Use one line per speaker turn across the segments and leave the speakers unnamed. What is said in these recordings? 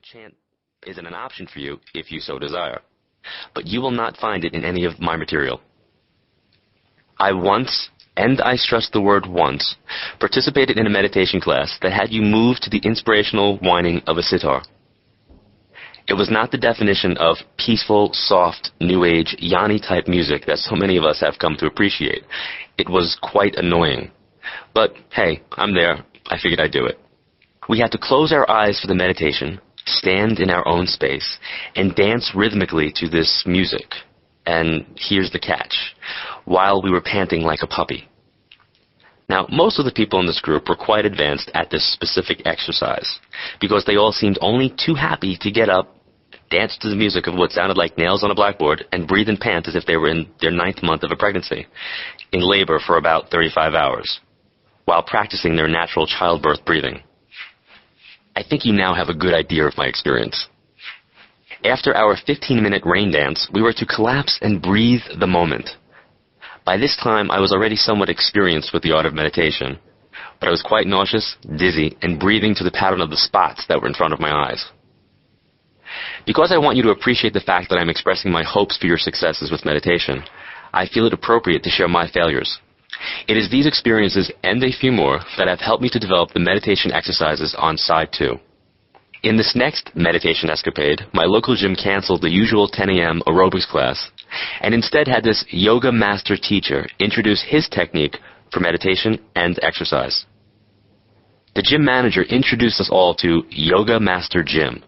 chant isn't an option for you if you so desire, but you will not find it in any of my material. I once, and I stress the word once, participated in a meditation class that had you move to the inspirational whining of a sitar. It was not the definition of peaceful, soft, new age, yanni-type music that so many of us have come to appreciate. It was quite annoying. But hey, I'm there. I figured I'd do it. We had to close our eyes for the meditation, stand in our own space, and dance rhythmically to this music. And here's the catch, while we were panting like a puppy. Now, most of the people in this group were quite advanced at this specific exercise, because they all seemed only too happy to get up, dance to the music of what sounded like nails on a blackboard, and breathe and pant as if they were in their 9th month of a pregnancy, in labor for about 35 hours, while practicing their natural childbirth breathing. I think you now have a good idea of my experience. After our 15-minute rain dance, we were to collapse and breathe the moment. By this time, I was already somewhat experienced with the art of meditation, but I was quite nauseous, dizzy, and breathing to the pattern of the spots that were in front of my eyes. Because I want you to appreciate the fact that I'm expressing my hopes for your successes with meditation, I feel it appropriate to share my failures. It is these experiences and a few more that have helped me to develop the meditation exercises on Side 2. In this next meditation escapade, my local gym canceled the usual 10 a.m. aerobics class and instead had this yoga master teacher introduce his technique for meditation and exercise. The gym manager introduced us all to Yoga Master Jim.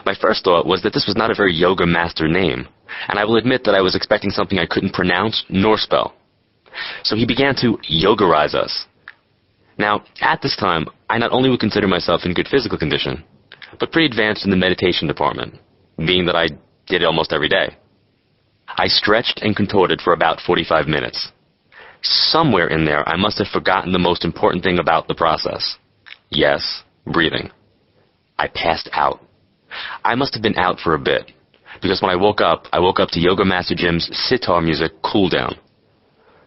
My first thought was that this was not a very yoga master name, and I will admit that I was expecting something I couldn't pronounce nor spell. So he began to yogarize us. Now, at this time, I not only would consider myself in good physical condition, but pretty advanced in the meditation department, being that I did it almost every day. I stretched and contorted for about 45 minutes. Somewhere in there, I must have forgotten the most important thing about the process. Yes, breathing. I passed out. I must have been out for a bit, because when I woke up to Yoga Master Jim's sitar music cool down.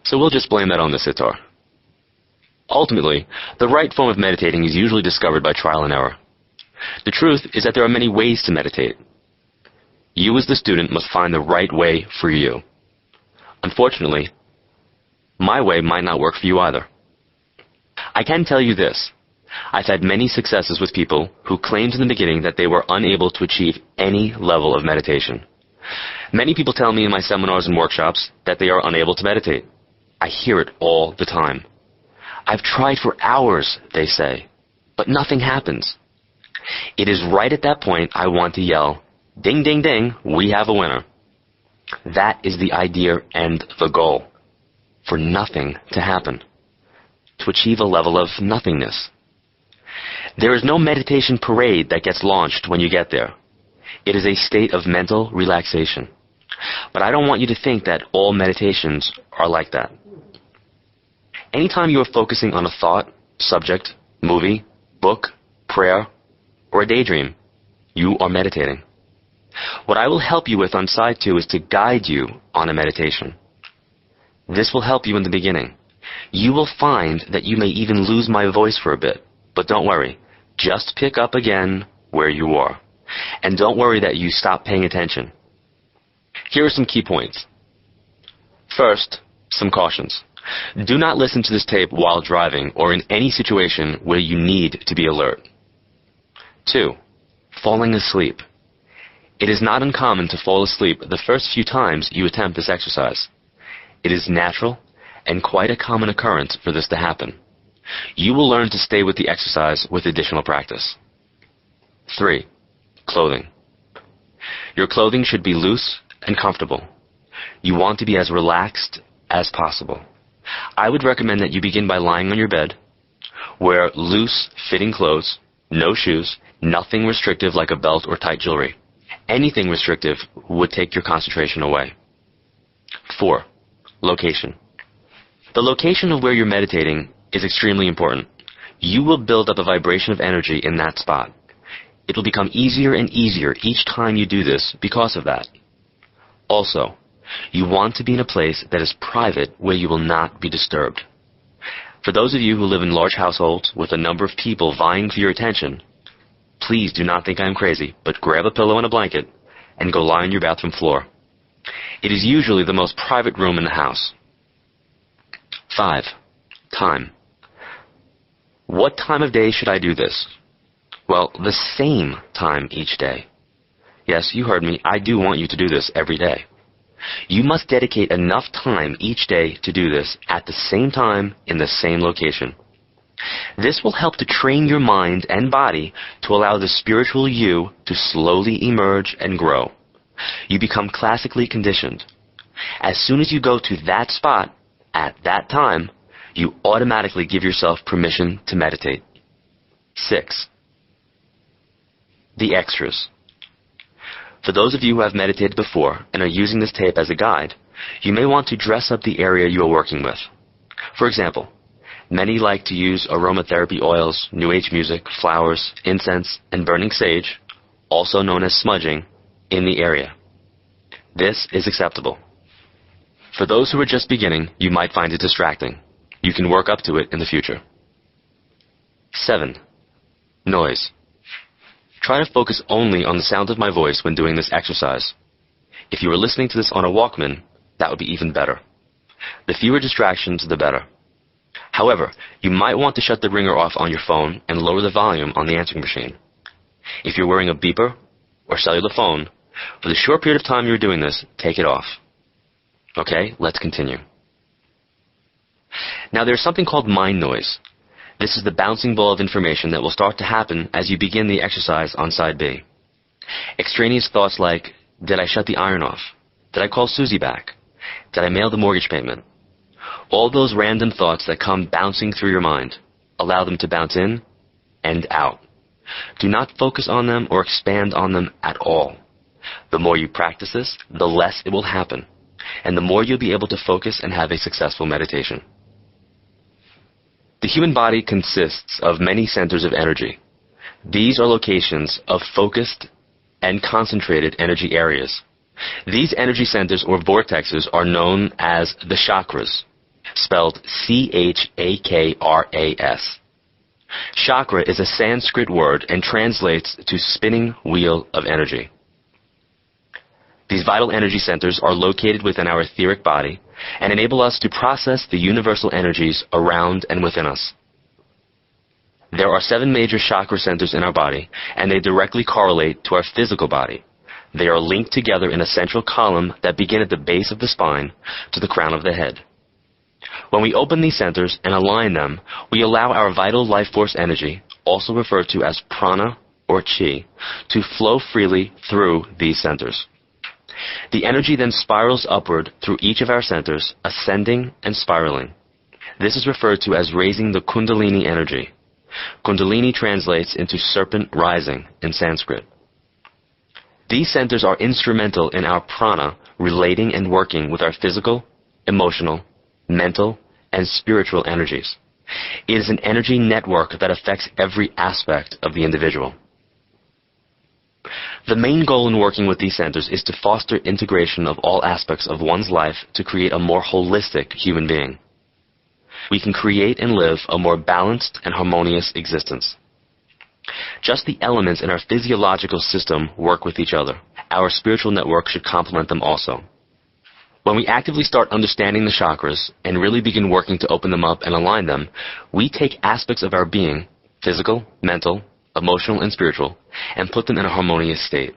So we'll just blame that on the sitar. Ultimately, the right form of meditating is usually discovered by trial and error. The truth is that there are many ways to meditate. You as the student must find the right way for you. Unfortunately, my way might not work for you either. I can tell you this. I've had many successes with people who claimed in the beginning that they were unable to achieve any level of meditation. Many people tell me in my seminars and workshops that they are unable to meditate. I hear it all the time. I've tried for hours, they say, but nothing happens. It is right at that point I want to yell, ding, ding, ding, we have a winner. That is the idea and the goal. For nothing to happen. To achieve a level of nothingness. There is no meditation parade that gets launched when you get there. It is a state of mental relaxation. But I don't want you to think that all meditations are like that. Anytime you are focusing on a thought, subject, movie, book, prayer, or a daydream, you are meditating. What I will help you with on Side 2 is to guide you on a meditation. This will help you in the beginning. You will find that you may even lose my voice for a bit, but don't worry. Just pick up again where you are. And don't worry that you stop paying attention. Here are some key points. First, some cautions. Do not listen to this tape while driving or in any situation where you need to be alert. 2. Falling asleep. It is not uncommon to fall asleep the first few times you attempt this exercise. It is natural and quite a common occurrence for this to happen. You will learn to stay with the exercise with additional practice. 3. Clothing. Your clothing should be loose and comfortable. You want to be as relaxed as possible. I would recommend that you begin by lying on your bed. Wear loose, fitting clothes, no shoes, nothing restrictive like a belt or tight jewelry. Anything restrictive would take your concentration away. 4. Location. The location of where you're meditating is extremely important. You will build up a vibration of energy in that spot. It will become easier and easier each time you do this because of that. Also, you want to be in a place that is private where you will not be disturbed. For those of you who live in large households with a number of people vying for your attention, please do not think I am crazy, but grab a pillow and a blanket and go lie on your bathroom floor. It is usually the most private room in the house. 5. Time. What time of day should I do this? Well, the same time each day. Yes, you heard me. I do want you to do this every day. You must dedicate enough time each day to do this at the same time in the same location. This will help to train your mind and body to allow the spiritual you to slowly emerge and grow. You become classically conditioned. As soon as you go to that spot at that time, you automatically give yourself permission to meditate. 6. The extras. For those of you who have meditated before and are using this tape as a guide, you may want to dress up the area you are working with. For example, many like to use aromatherapy oils, New Age music, flowers, incense, and burning sage, also known as smudging, in the area. This is acceptable. For those who are just beginning, you might find it distracting. You can work up to it in the future. 7. Noise. Try to focus only on the sound of my voice when doing this exercise. If you were listening to this on a Walkman, that would be even better. The fewer distractions, the better. However, you might want to shut the ringer off on your phone and lower the volume on the answering machine. If you're wearing a beeper or cellular phone, for the short period of time you're doing this, take it off. Okay, let's continue. Now there's something called mind noise. This is the bouncing ball of information that will start to happen as you begin the exercise on side B. Extraneous thoughts like, did I shut the iron off? Did I call Susie back? Did I mail the mortgage payment? All those random thoughts that come bouncing through your mind, allow them to bounce in and out. Do not focus on them or expand on them at all. The more you practice this, the less it will happen, and the more you'll be able to focus and have a successful meditation. The human body consists of many centers of energy. These are locations of focused and concentrated energy areas. These energy centers or vortexes are known as the chakras, spelled C-H-A-K-R-A-S. Chakra is a Sanskrit word and translates to spinning wheel of energy. These vital energy centers are located within our etheric body and enable us to process the universal energies around and within us. There are 7 major chakra centers in our body, and they directly correlate to our physical body. They are linked together in a central column that begin at the base of the spine to the crown of the head. When we open these centers and align them, we allow our vital life force energy, also referred to as prana or chi, to flow freely through these centers. The energy then spirals upward through each of our centers, ascending and spiraling. This is referred to as raising the Kundalini energy. Kundalini translates into serpent rising in Sanskrit. These centers are instrumental in our prana relating and working with our physical, emotional, mental, and spiritual energies. It is an energy network that affects every aspect of the individual. The main goal in working with these centers is to foster integration of all aspects of one's life to create a more holistic human being. We can create and live a more balanced and harmonious existence. Just the elements in our physiological system work with each other. Our spiritual network should complement them also. When we actively start understanding the chakras and really begin working to open them up and align them, we take aspects of our being, physical, mental, emotional, and spiritual, and put them in a harmonious state.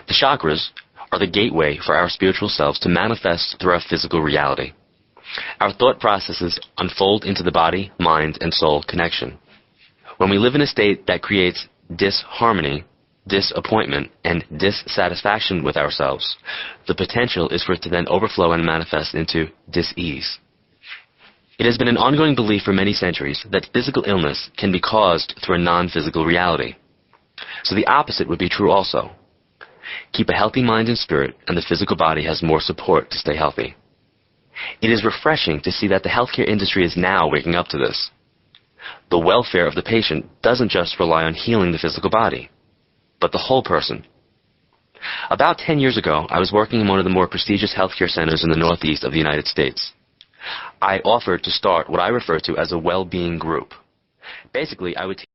The chakras are the gateway for our spiritual selves to manifest through our physical reality. Our thought processes unfold into the body, mind, and soul connection. When we live in a state that creates disharmony, disappointment, and dissatisfaction with ourselves, the potential is for it to then overflow and manifest into dis-ease. It has been an ongoing belief for many centuries that physical illness can be caused through a non-physical reality. So the opposite would be true also. Keep a healthy mind and spirit, and the physical body has more support to stay healthy. It is refreshing to see that the healthcare industry is now waking up to this. The welfare of the patient doesn't just rely on healing the physical body, but the whole person. About 10 years ago, I was working in one of the more prestigious healthcare centers in the Northeast of the United States. I offered to start what I refer to as a well-being group. Basically, I would